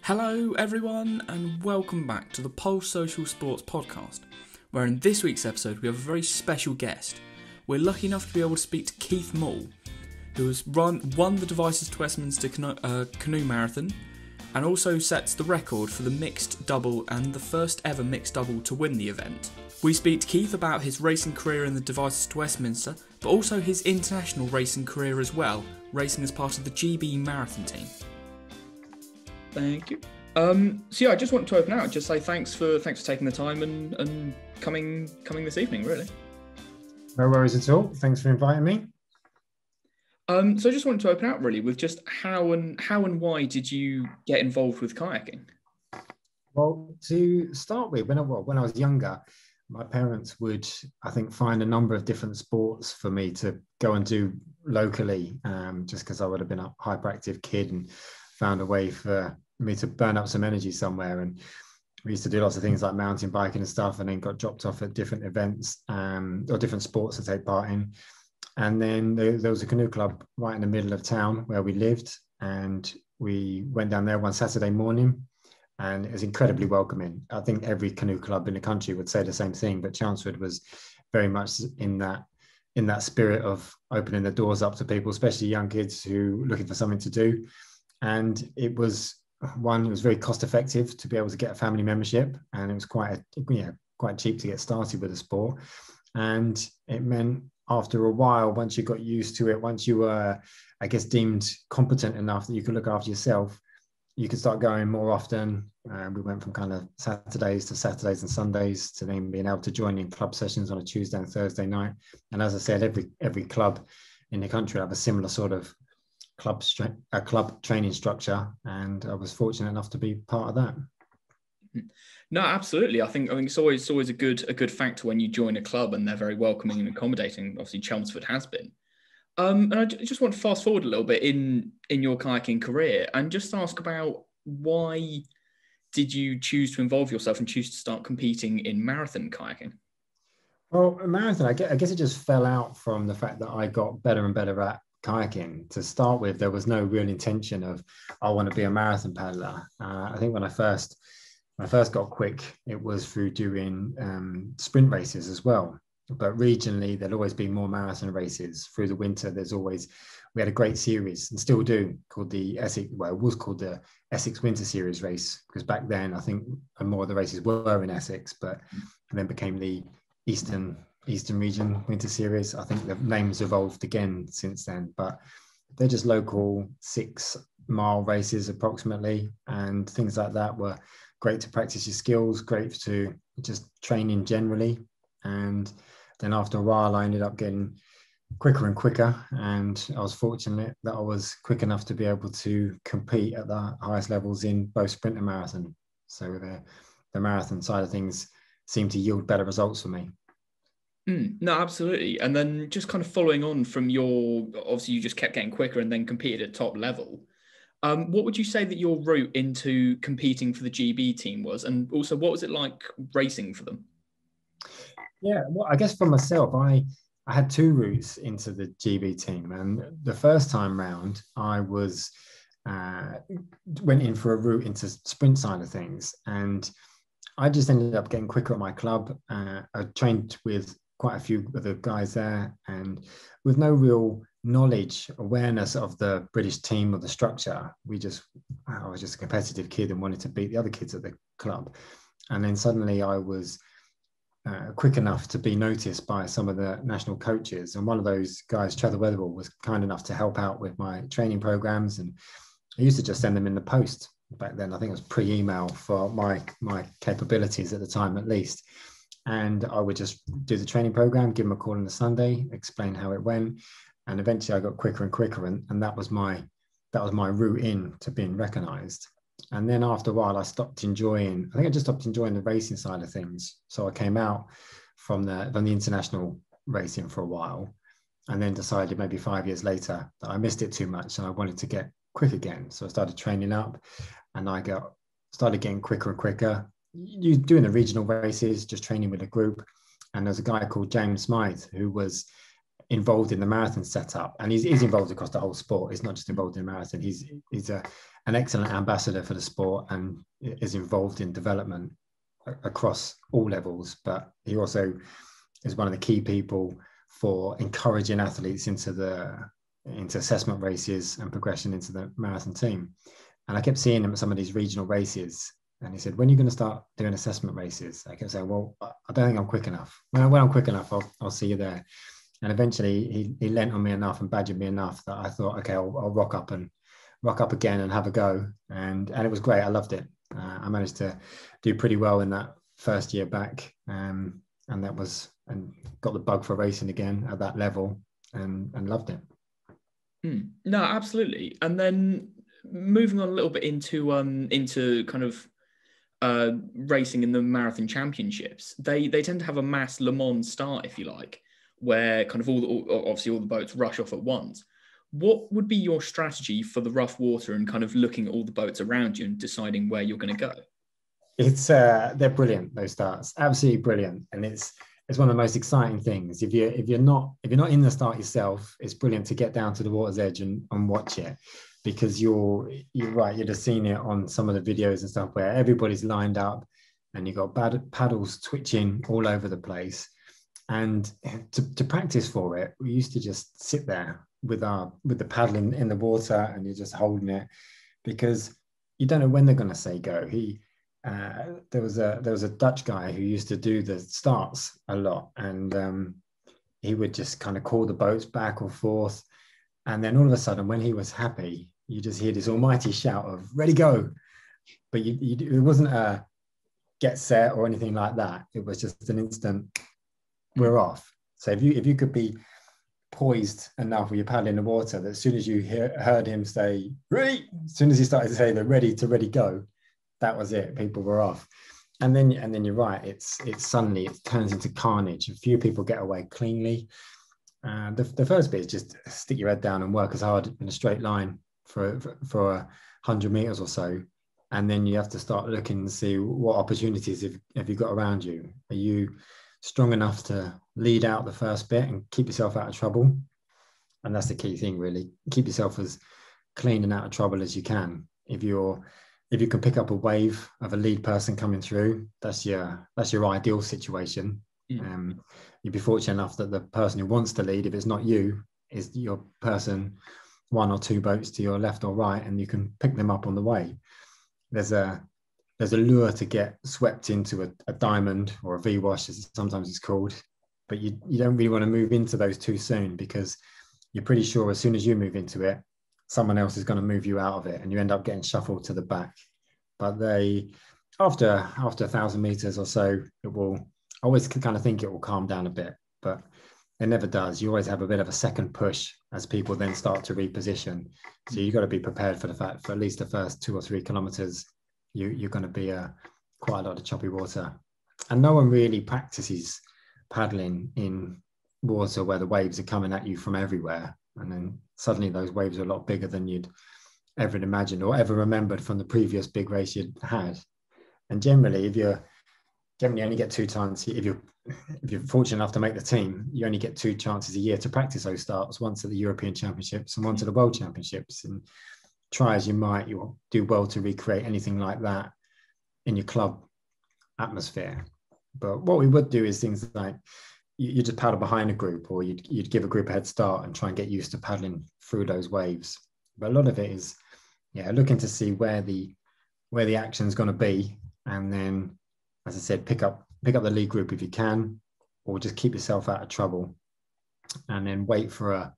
Hello everyone and welcome back to the Pulse Social Sports podcast, where in this week's episode we have a very special guest. We're lucky enough to be able to speak to Keith Moule, who has won the Devices to Westminster Canoe Marathon and also sets the record for the mixed double and the first ever mixed double to win the event. We speak to Keith about his racing career in the Devices to Westminster, but also his international racing career as well, racing as part of the GB Marathon team. Thank you. I just want to open out, just say thanks for taking the time and coming this evening, really. No worries at all. Thanks for inviting me. So I just wanted to open out really with just how and why did you get involved with kayaking? Well, to start with, when I was younger, my parents would, I think, find a number of different sports for me to go and do locally, just because I would have been a hyperactive kid and found a way for me to burn up some energy somewhere. And we used to do lots of things like mountain biking and stuff, and then got dropped off at different events or different sports to take part in. And then there was a canoe club right in the middle of town where we lived, and we went down there one Saturday morning, and it was incredibly welcoming. I think every canoe club in the country would say the same thing, but Chelmsford was very much in that spirit of opening the doors up to people, especially young kids who were looking for something to do. And it was very cost effective to be able to get a family membership, and it was quite cheap to get started with the sport. And it meant after a while, once you got used to it, once you were, I guess, deemed competent enough that you could look after yourself, you could start going more often. We went from kind of Saturdays to Saturdays and Sundays to then being able to join in club sessions on a Tuesday and Thursday night. And as I said, every club in the country have a similar sort of club training structure, and I was fortunate enough to be part of that. No, absolutely. I think it's always a good factor when you join a club and they're very welcoming and accommodating. Obviously, Chelmsford has been. And I just want to fast forward a little bit in your kayaking career and just ask about why did you choose to involve yourself and choose to start competing in marathon kayaking? Well, a marathon, I guess it just fell out from the fact that I got better and better at kayaking. To start with, there was no real intention of I want to be a marathon paddler. I think when I first got quick, it was through doing sprint races as well. But regionally, there'd always be more marathon races. Through the winter, we had a great series, and still do, called the Essex. Well, it was called the Essex Winter Series race, because back then I think more of the races were in Essex, but then became the Eastern Region Winter Series. I think the names evolved again since then, but they're just local 6-mile races approximately, and things like that were great to practice your skills, great to just training generally. And then after a while, I ended up getting quicker and quicker, and I was fortunate that I was quick enough to be able to compete at the highest levels in both sprint and marathon. So the marathon side of things seemed to yield better results for me. No, absolutely. And then just kind of following on from obviously you just kept getting quicker and then competed at top level. What would you say that your route into competing for the GB team was? And also, what was it like racing for them? Yeah, well, I guess for myself, I had two routes into the GB team. And the first time round, I went in for a route into sprint side of things. And I just ended up getting quicker at my club. I trained with quite a few of the guys there, and with no real awareness of the British team or the structure. I was just a competitive kid and wanted to beat the other kids at the club. And then suddenly I was quick enough to be noticed by some of the national coaches. And one of those guys, Trevor Weatherall, was kind enough to help out with my training programs. And I used to just send them in the post. Back then, I think it was pre-email for my capabilities at the time, at least. And I would just do the training program, give them a call on a Sunday, explain how it went. And eventually I got quicker and quicker. And that was my route in to being recognized. And then after a while, I just stopped enjoying the racing side of things. So I came out from the international racing for a while, and then decided maybe 5 years later that I missed it too much and I wanted to get quick again. So I started training up, and I started getting quicker and quicker. You doing the regional races, just training with a group. And there's a guy called James Smythe who was involved in the marathon setup, and he's involved across the whole sport. He's not just involved in marathon. He's an excellent ambassador for the sport and is involved in development across all levels. But he also is one of the key people for encouraging athletes into assessment races and progression into the marathon team. And I kept seeing him at some of these regional races. And he said, when are you going to start doing assessment races? I kept saying, well, I don't think I'm quick enough. When I'm quick enough, I'll see you there. And eventually he lent on me enough and badgered me enough that I thought, okay, I'll rock up again and have a go. And it was great. I loved it. I managed to do pretty well in that first year back. And got the bug for racing again at that level and loved it. No, absolutely. And then moving on a little bit into kind of racing in the marathon championships, they tend to have a mass Le Mans start, if you like, where kind of obviously all the boats rush off at once. What would be your strategy for the rough water and kind of looking at all the boats around you and deciding where you're going to go? It's they're brilliant, those starts, absolutely brilliant, and it's one of the most exciting things. If you're not in the start yourself, it's brilliant to get down to the water's edge and watch it, because you're right. You'd have seen it on some of the videos and stuff where everybody's lined up and you've got paddles twitching all over the place. And to practice for it, we used to just sit there with the paddle in the water and you're just holding it, because you don't know when they're going to say go. There was a Dutch guy who used to do the starts a lot, and he would just kind of call the boats back or forth, and then all of a sudden, when he was happy, you just hear this almighty shout of "ready, go!" But it wasn't a get set or anything like that. It was just an instant, we're off. So if you could be poised enough with your paddle in the water, that as soon as you heard him say "ready," as soon as he started to say the ready go, that was it. People were off. And then you're right. It's suddenly it turns into carnage. A few people get away cleanly. The first bit is just stick your head down and work as hard in a straight line for 100 meters or so. And then you have to start looking and see what opportunities have you got around you. Are you strong enough to lead out the first bit and keep yourself out of trouble? And that's the key thing, really. Keep yourself as clean and out of trouble as you can. If you can pick up a wave of a lead person coming through, that's your ideal situation. You'd be fortunate enough that the person who wants to lead, if it's not you, is your person 1 or 2 boats to your left or right, and you can pick them up on the way. There's a lure to get swept into a diamond or a V-wash, as sometimes it's called, but you don't really want to move into those too soon, because you're pretty sure as soon as you move into it, someone else is going to move you out of it and you end up getting shuffled to the back. But after 1,000 meters or so, it will, I always kind of think it will calm down a bit, but it never does. You always have a bit of a second push as people then start to reposition. So you've got to be prepared for the fact for at least the first 2 or 3 kilometers, you're going to be quite a lot of choppy water. And no one really practices paddling in water where the waves are coming at you from everywhere. And then suddenly those waves are a lot bigger than you'd ever imagined or ever remembered from the previous big race you'd had. And generally, if you only get 2 times, if you're fortunate enough to make the team, you only get 2 chances a year to practice those starts, once at the European Championships and once at the World Championships. And try as you might, you'll do well to recreate anything like that in your club atmosphere. But what we would do is things like you just paddle behind a group, or you'd give a group a head start and try and get used to paddling through those waves. But a lot of it is, looking to see where the action's going to be, and then, as I said, pick up the lead group if you can, or just keep yourself out of trouble, and then wait for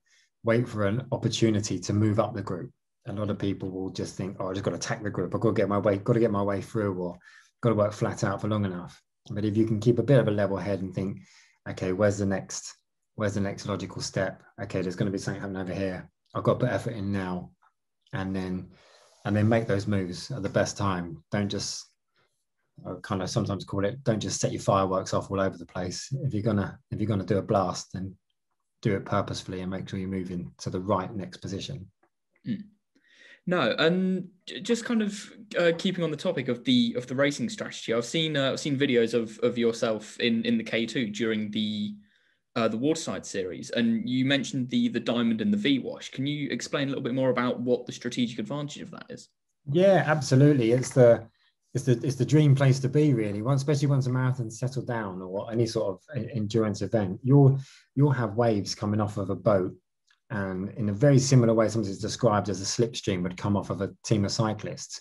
an opportunity to move up the group. A lot of people will just think, oh, I just got to attack the group. I've got to get my way through, or got to work flat out for long enough. But if you can keep a bit of a level head and think, okay, where's the next logical step? Okay, there's going to be something happening over here. I've got to put effort in now, and then make those moves at the best time. Don't just, I kind of sometimes call it, don't just set your fireworks off all over the place. If you're gonna do a blast, then do it purposefully and make sure you're moving to the right next position. No, and just kind of keeping on the topic of the racing strategy, I've seen videos of yourself in the K2 during the Waterside series, and you mentioned the diamond and the V-wash. Can you explain a little bit more about what the strategic advantage of that is? Yeah, absolutely. It's the dream place to be, really. Once, especially once a marathon's settled down or any sort of endurance event, you'll have waves coming off of a boat, and in a very similar way, sometimes it's described as a slipstream would come off of a team of cyclists.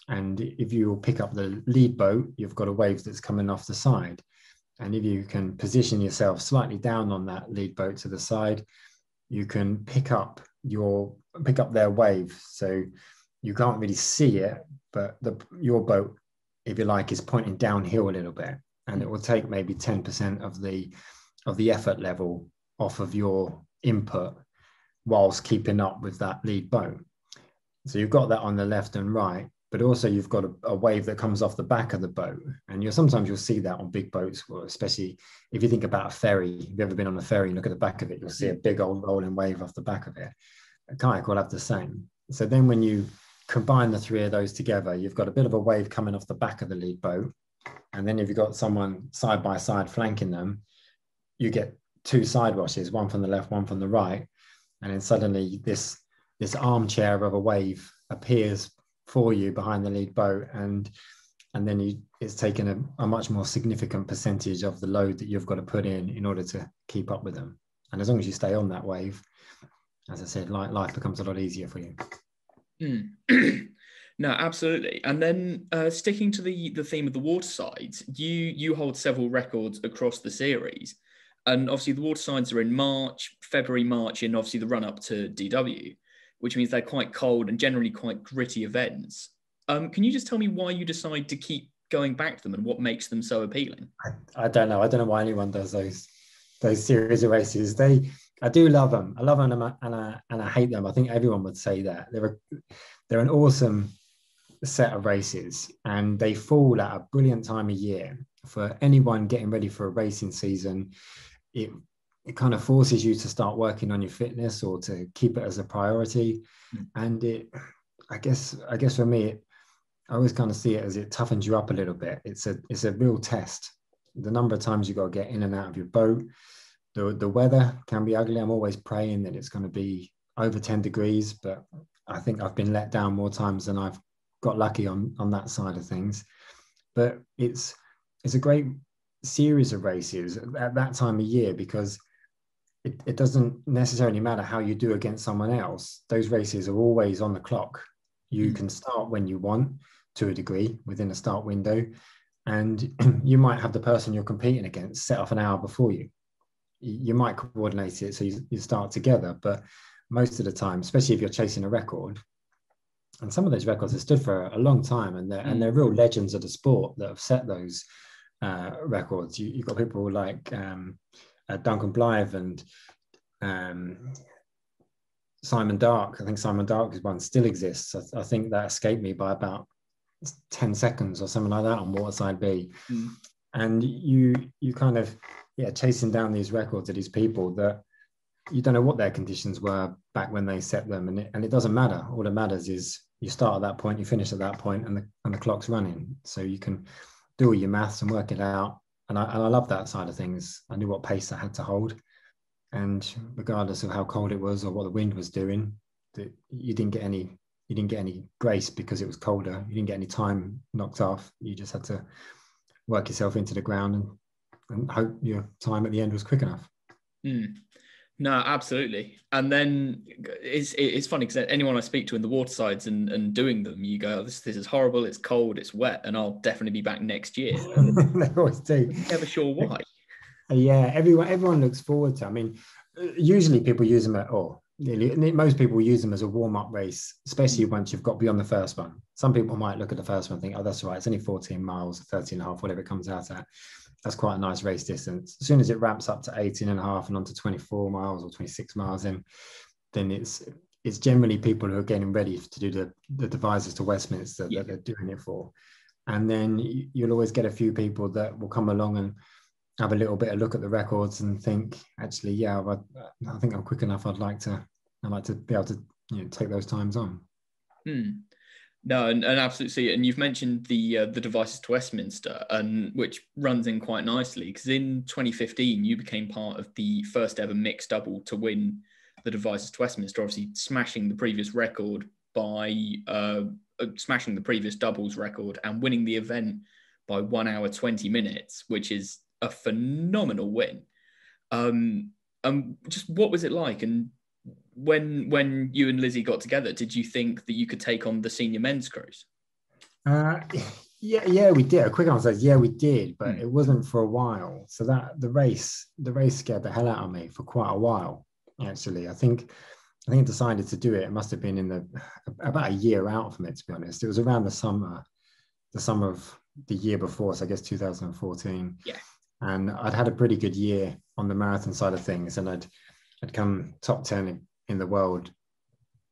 And if you pick up the lead boat, you've got a wave that's coming off the side. And if you can position yourself slightly down on that lead boat to the side, you can pick up their wave. So you can't really see it, but your boat, if you like, is pointing downhill a little bit, and it will take maybe 10% of the effort level off of your input whilst keeping up with that lead boat. So you've got that on the left and right, but also you've got a wave that comes off the back of the boat. And sometimes you'll see that on big boats, especially if you think about a ferry. If you've ever been on a ferry and look at the back of it, you'll see a big old rolling wave off the back of it. A kayak will have the same. So then when you combine the three of those together, you've got a bit of a wave coming off the back of the lead boat. And then if you've got someone side by side flanking them, you get two side washes, one from the left, one from the right. And then suddenly this armchair of a wave appears for you behind the lead boat, and then it's taken a much more significant percentage of the load that you've got to put in order to keep up with them. And as long as you stay on that wave, as I said, life becomes a lot easier for you. No, absolutely. And then sticking to the theme of the water sides, you hold several records across the series. And obviously the water sides are in February, March, and obviously the run up to DW, which means they're quite cold and generally quite gritty events. Can you just tell me why you decide to keep going back to them and what makes them so appealing? I don't know. I don't know why anyone does those series of races. I do love them. I love them and I hate them. I think everyone would say that. They're an awesome set of races, and they fall at a brilliant time of year for anyone getting ready for a racing season. It kind of forces you to start working on your fitness or to keep it as a priority. And I guess for me, I always kind of see it as it toughens you up a little bit. It's a real test. The number of times you've got to get in and out of your boat. The weather can be ugly. I'm always praying that it's going to be over 10 degrees, but I think I've been let down more times than I've got lucky on that side of things. But it's a great series of races at that time of year, because it doesn't necessarily matter how you do against someone else. Those races are always on the clock. You can start when you want, to a degree, within a start window, and you might have the person you're competing against set off an hour before you. You might coordinate it so you start together, but most of the time, especially if you're chasing a record, and some of those records have stood for a long time, and they're real legends of the sport that have set those records. You've got people like Duncan Blythe and Simon Dark. I think Simon Dark is one still exists. I think that escaped me by about 10 seconds or something like that on Waterside B. And you kind of chasing down these records of these people that you don't know what their conditions were back when they set them, and it doesn't matter. All that matters is you start at that point, you finish at that point, and the clock's running. So you can do all your maths and work it out. And I love that side of things. I knew what pace I had to hold, and regardless of how cold it was or what the wind was doing, you didn't get any grace because it was colder. You didn't get any time knocked off. You just had to work yourself into the ground and hope your time at the end was quick enough. No, absolutely. And then it's funny because anyone I speak to in the watersides and doing them, you go, oh, this is horrible, it's cold, it's wet, and I'll definitely be back next year. They always do. Never sure why. Yeah, everyone looks forward to. I mean, usually people use them most people use them as a warm-up race, especially once you've got beyond the first one. Some people might look at the first one and think, oh, that's all right, it's only 14 miles, 13 and a half, whatever it comes out at. That's quite a nice race distance. As soon as it ramps up to 18 and a half and onto 24 miles or 26 miles, then it's generally people who are getting ready to do the Devizes to Westminster that they're doing it for. And then you'll always get a few people that will come along and have a little bit of look at the records and think, actually, I think I'm quick enough. I'd like to be able to take those times on. No, and absolutely. And you've mentioned the Devizes to Westminster, and which runs in quite nicely because in 2015 you became part of the first ever mixed double to win the Devizes to Westminster, obviously smashing the previous record by smashing the previous doubles record and winning the event by 1 hour 20 minutes, which is a phenomenal win. Just what was it like? And when you and Lizzie got together, did you think that you could take on the senior men's crews? Yeah, we did. A quick answer is yeah, we did, but it wasn't for a while. So that the race scared the hell out of me for quite a while. Actually, I think I decided to do it. It must have been about a year out from it, to be honest. It was around the summer of the year before, so I guess 2014. Yeah. And I'd had a pretty good year on the marathon side of things, and I'd come top 10 in the world.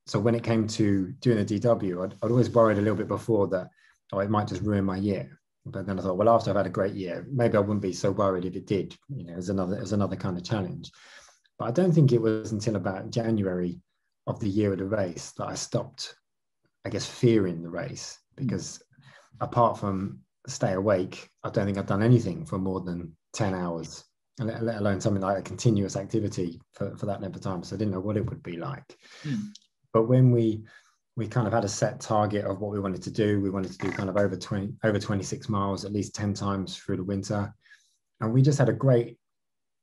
So when it came to doing a DW, I'd always worried a little bit before that, it might just ruin my year. But then I thought, well, after I've had a great year, maybe I wouldn't be so worried if it did. You know, it was another kind of challenge. But I don't think it was until about January of the year of the race that I stopped, I guess, fearing the race, because apart from stay awake, I don't think I've done anything for more than 10 hours, let alone something like a continuous activity for that length of time. So I didn't know what it would be like. But when we kind of had a set target of what we wanted to do, we wanted to do kind of over 26 miles, at least 10 times through the winter. And we just had a great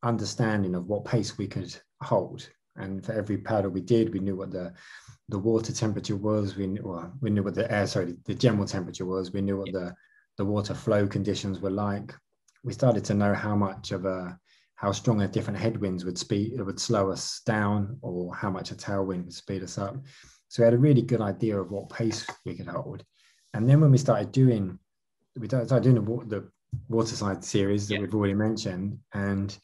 understanding of what pace we could hold. And for every paddle we did, we knew what the water temperature was. We knew what the general temperature was. We knew what the water flow conditions were like. We started to know how strong a different headwinds would slow us down, or how much a tailwind would speed us up. So we had a really good idea of what pace we could hold. And then when we started doing the waterside series that we've already mentioned, and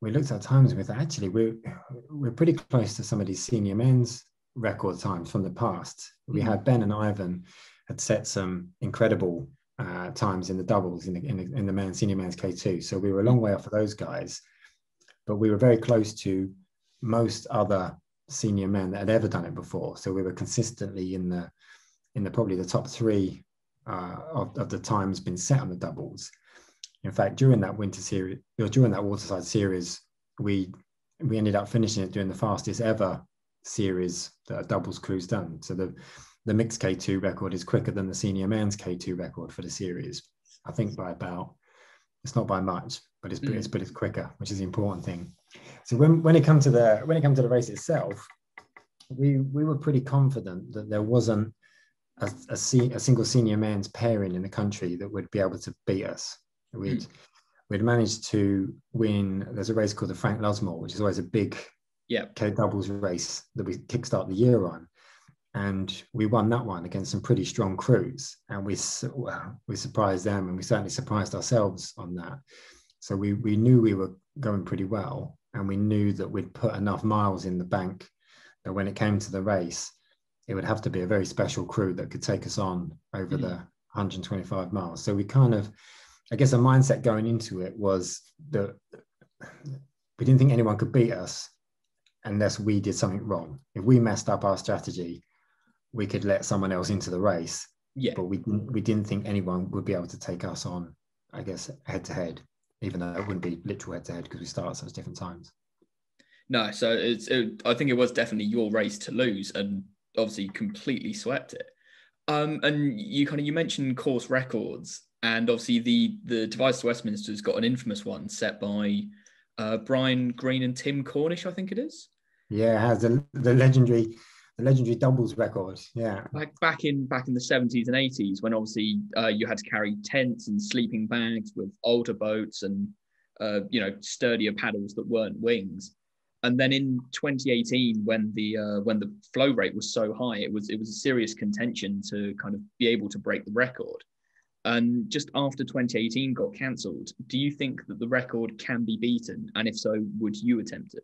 we looked at times and we thought, actually, we're pretty close to some of these senior men's record times from the past. We had Ben and Ivan had set some incredible times in the doubles in the senior men's K2. So we were a long way off of those guys, but we were very close to most other senior men that had ever done it before. So we were consistently in the probably the top three of the times been set on the doubles. In fact, during that winter series, or during that waterside series, we ended up finishing it doing the fastest ever series that a doubles crew's done. So the mixed K2 record is quicker than the senior men's K2 record for the series. I think by about, it's not by much, but it's quicker, which is the important thing. So when it comes to the race itself, we were pretty confident that there wasn't a single senior men's pairing in the country that would be able to beat us. We'd managed to win. There's a race called the Frank Lusmore, which is always a big K doubles race that we kickstart the year on, and we won that one against some pretty strong crews, and we surprised them, and we certainly surprised ourselves on that. So we knew we were going pretty well, and we knew that we'd put enough miles in the bank that when it came to the race, it would have to be a very special crew that could take us on over the 125 miles. So we kind of, I guess, a mindset going into it was that we didn't think anyone could beat us unless we did something wrong. If we messed up our strategy, we could let someone else into the race. Yeah. But we didn't think anyone would be able to take us on, I guess, head to head, even though it wouldn't be literal head to head because we start at such different times. No, so I think it was definitely your race to lose, and obviously completely swept it. And you mentioned course records. And obviously the Device to Westminster's got an infamous one set by Brian Green and Tim Cornish, I think it is. Yeah, it has the legendary doubles record. Yeah. Back in the 70s and 80s, when obviously you had to carry tents and sleeping bags with older boats and sturdier paddles that weren't wings. And then in 2018, when the flow rate was so high, it was a serious contention to kind of be able to break the record. And just after 2018 got cancelled, do you think that the record can be beaten? And if so, would you attempt it?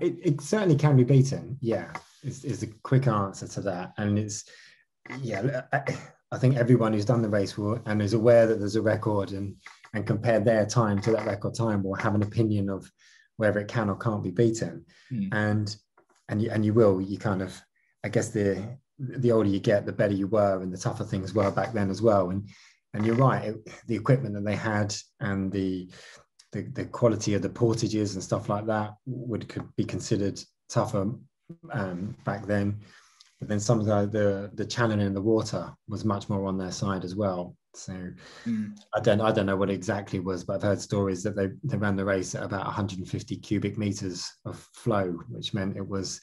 It certainly can be beaten. Yeah, is a quick answer to that. And I think everyone who's done the race and is aware that there's a record and compare their time to that record time will have an opinion of whether it can or can't be beaten. And you kind of, I guess the older you get, the better you were, and the tougher things were back then as well. And you're right, the equipment that they had and the quality of the portages and stuff like that could be considered tougher back then. but then some of the channeling in the water was much more on their side as well. So I don't know what it exactly was, but I've heard stories that they ran the race at about 150 cubic meters of flow, which meant it was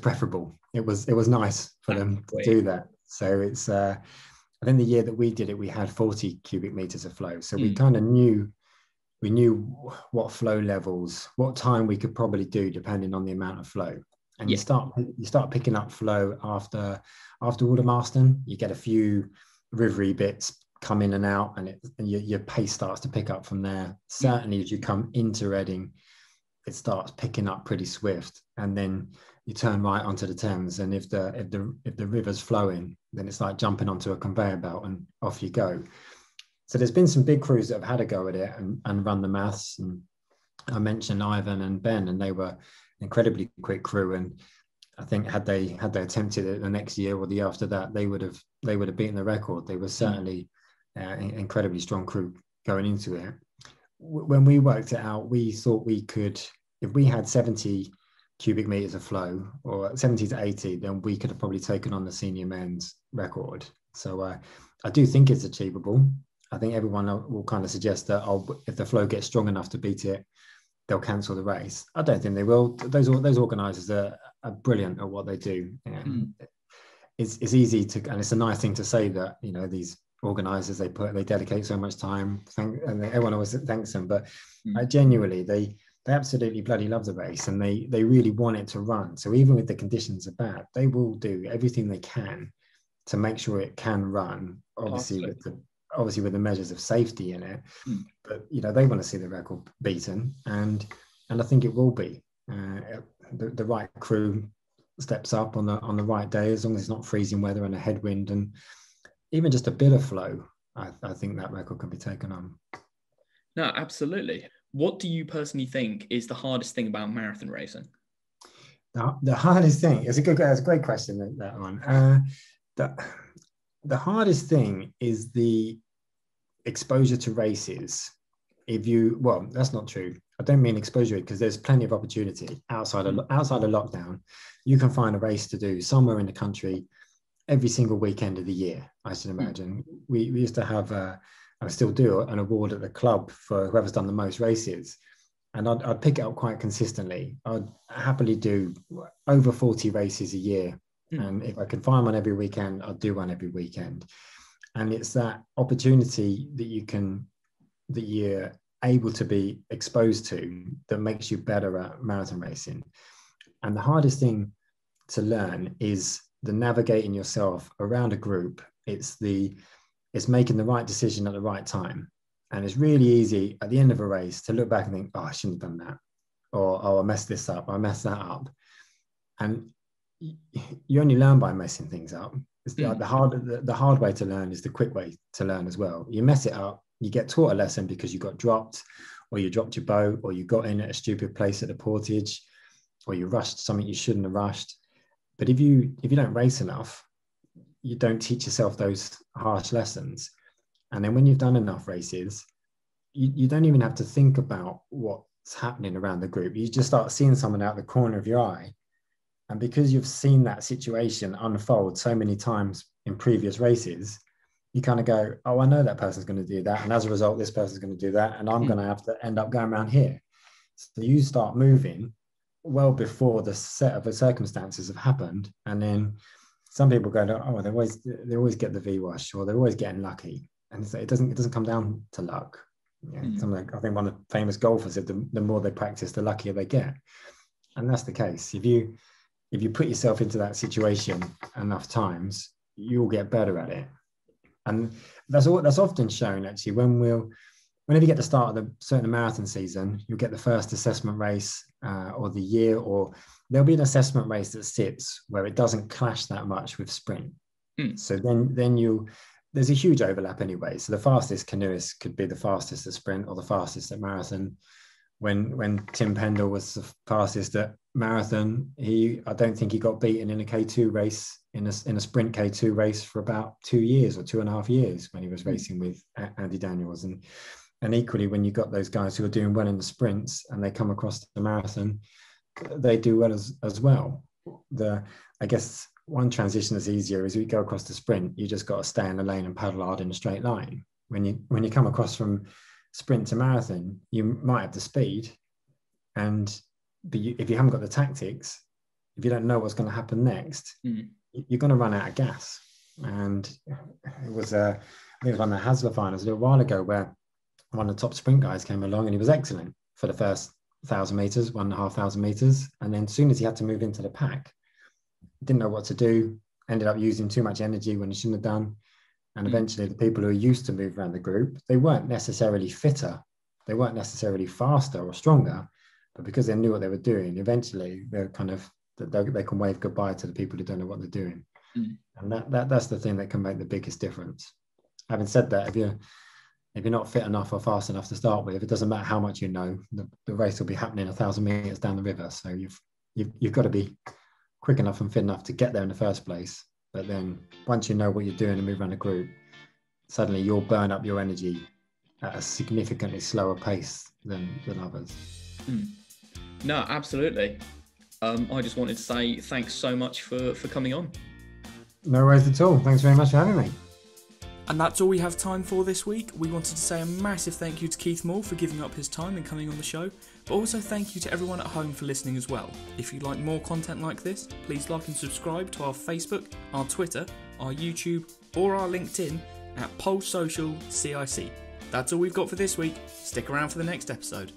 preferable. It was nice for them to do that. So it's I think the year that we did it, we had 40 cubic meters of flow. So we kind of knew what flow levels, what time we could probably do depending on the amount of flow. And you start picking up flow after Aldermaston. You get a few rivery bits come in and out, and your pace starts to pick up from there. Certainly as you come into Reading, it starts picking up pretty swift, and then you turn right onto the Thames, and if the river's flowing, then it's like jumping onto a conveyor belt and off you go. So there's been some big crews that have had a go at it and run the maths, and I mentioned Ivan and Ben, and they were incredibly quick crew, and I think had they attempted it the next year or the year after that, they would have beaten the record. They were certainly incredibly strong crew going into it. When we worked it out, we thought we could, if we had 70 cubic meters of flow, or 70 to 80, then we could have probably taken on the senior men's record. So I do think it's achievable. I think everyone will kind of suggest that if the flow gets strong enough to beat it, they'll cancel the race. I don't think they will. Those organisers are brilliant at what they do. It's easy to, and it's a nice thing to say that, you know, these organisers, they dedicate so much time, and everyone always thanks them, but genuinely they absolutely bloody love the race, and they really want it to run. So even if the conditions are bad, they will do everything they can to make sure it can run, obviously with the measures of safety in it. But you know, they want to see the record beaten, and I think it will be. The right crew steps up on the right day, as long as it's not freezing weather and a headwind, and even just a bit of flow, I think that record can be taken on. No, absolutely. What do you personally think is the hardest thing about marathon racing? The hardest thing is a great question, that one. The hardest thing is the exposure to races. Well, that's not true. I don't mean exposure, because there's plenty of opportunity outside of lockdown. You can find a race to do somewhere in the country every single weekend of the year, I should imagine. We used to have, I still do, an award at the club for whoever's done the most races. And I'd pick it up quite consistently. I'd happily do over 40 races a year. And if I can find one every weekend, I'll do one every weekend. And it's that opportunity that you're able to be exposed to that makes you better at marathon racing. And the hardest thing to learn is the navigating yourself around a group. It's making the right decision at the right time. And it's really easy at the end of a race to look back and think, oh, I shouldn't have done that. Or, oh, I messed this up. I messed that up. And you only learn by messing things up. It's the hard way to learn is the quick way to learn as well. You mess it up, you get taught a lesson because you got dropped, or you dropped your boat, or you got in at a stupid place at the portage, or you rushed something you shouldn't have rushed. But if you don't race enough, you don't teach yourself those harsh lessons. And then when you've done enough races, you don't even have to think about what's happening around the group. You just start seeing someone out the corner of your eye. And because you've seen that situation unfold so many times in previous races, you kind of go, oh, I know that person's going to do that. And as a result, this person's going to do that. And I'm going to have to end up going around here. So you start moving well before the set of the circumstances have happened. And then some people go, oh, they always get the V-wash, or they're always getting lucky. And so it doesn't come down to luck. Yeah, I think one of the famous golfers said the more they practice, the luckier they get. And that's the case. If you put yourself into that situation enough times, you'll get better at it. And that's often shown, actually, whenever you get the start of the certain marathon season, you'll get the first assessment race or the year, or there'll be an assessment race that sits where it doesn't clash that much with sprint. So then there's a huge overlap anyway. So the fastest canoeist could be the fastest at sprint or the fastest at marathon. When Tim Pendle was the fastest at marathon, I don't think he got beaten in a K2 race, in a sprint K2 race, for about 2 years or 2.5 years when he was racing with Andy Daniels. And equally, when you got those guys who are doing well in the sprints and they come across the marathon, they do well as well. I guess one transition that's easier is we go across the sprint. You just got to stay in the lane and paddle hard in a straight line. When you come across from sprint to marathon, you might have the speed, but if you haven't got the tactics, if you don't know what's going to happen next, you're going to run out of gas. And it was I think it was one of the Hasler finals a little while ago where one of the top sprint guys came along and he was excellent for the first 1,000 meters, 1,500 meters, and then as soon as he had to move into the pack, didn't know what to do, ended up using too much energy when he shouldn't have done. And eventually the people who are used to move around the group, they weren't necessarily fitter, they weren't necessarily faster or stronger, but because they knew what they were doing, eventually they're they can wave goodbye to the people who don't know what they're doing. And that's the thing that can make the biggest difference. Having said that, if you're not fit enough or fast enough to start with, it doesn't matter how much you know, the race will be happening 1,000 meters down the river. So you've got to be quick enough and fit enough to get there in the first place. But then once you know what you're doing and move around a group, suddenly you'll burn up your energy at a significantly slower pace than others. No, absolutely. I just wanted to say thanks so much for coming on. No worries at all. Thanks very much for having me. And that's all we have time for this week. We wanted to say a massive thank you to Keith Moule for giving up his time and coming on the show, but also thank you to everyone at home for listening as well. If you'd like more content like this, please like and subscribe to our Facebook, our Twitter, our YouTube, or our LinkedIn at Social CIC. That's all we've got for this week. Stick around for the next episode.